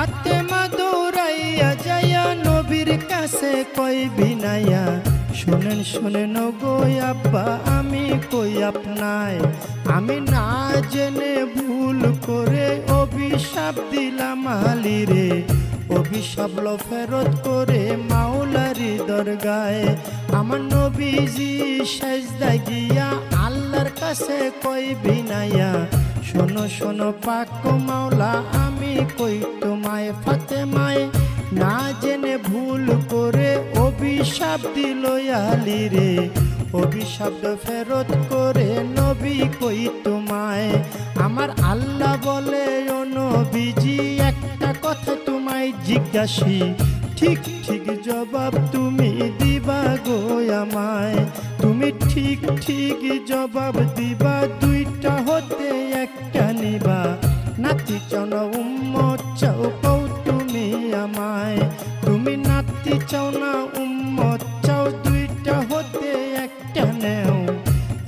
ফাতেমা দৌড়াইয়া যাইয়া নবীর কাছে কই বিনাইয়া, শোনেন শোনেন গো আব্বা আমি কই আপনায়, আমি না জেনে ভুল করে অভিশাপ দিলাম আলীরে, অভিশাপ লো ফেরত করে মাওলারি দরগায়। আমার নবীজি সেজদায় গিয়া আল্লাহর কাছে কই বিনাইয়া, শোনো শোনো পাক মাওলা আমি কই তোমায়, ফাতেমায় না জেনে ভুল করে অভিশাপ দিল আলীরে, অভিশাপ ফেরত করে নবী কই তোমায়। আমার আল্লাহ বলে ও নবীজি একটা কথা তোমায় জিজ্ঞাসি, ঠিক ঠিক জবাব তুমি দিবা গো আমায়, তুমি ঠিক ঠিক জবাব দিবা, দুইটা হতে একটা নিবা, নাতি চাও না উম্মত চাও কও তুমি আমায়, তুমি নাতি চাও না উম্মত চাও, দুইটা হতে একটা নেও।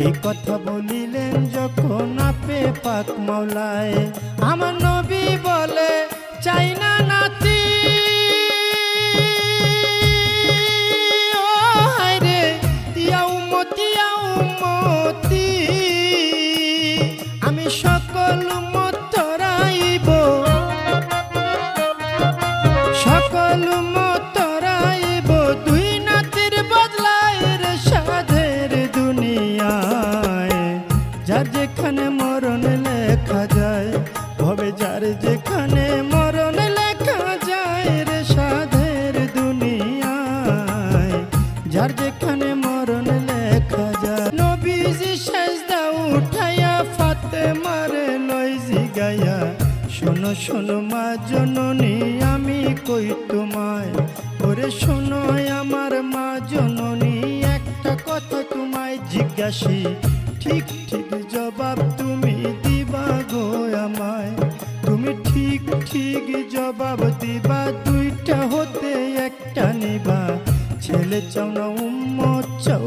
এই কথা বলিলেন যখন আপে পাক মাওলায়, আমার নবী বলে চাই না নাতি, ও হায়রে ইয়া উম্মতি ইয়া উম্মতি, আমি সকল উম্মত তরাইব, সকল উম্মত তরাইব, দুই নাতির বদলায় রে সাধের দুনিয়ায়। যার যেখানে মরণ লেখা যায় ভবে, যার যেখানে মরণ লেখা যায় রে সাধের দুনিয়ায়, যার যেখানে মরণ লেখা যায়। নবীজি সেজদা উঠাইয়া ফাতেমারে লই জিগাইয়া, শোনো শোনো মা জননী আমি কই তোমায়, ওরে শোনো আমার মা জননী একটা কথা তোমায় জিজ্ঞাসি, ঠিক ঠিক জবাব তুমি দিবা গো আমায়, তুমি ঠিক ঠিক জবাব দিবা, দুইটা হতে একটা নিবা, ছেলে চাও না উম্মত চাও।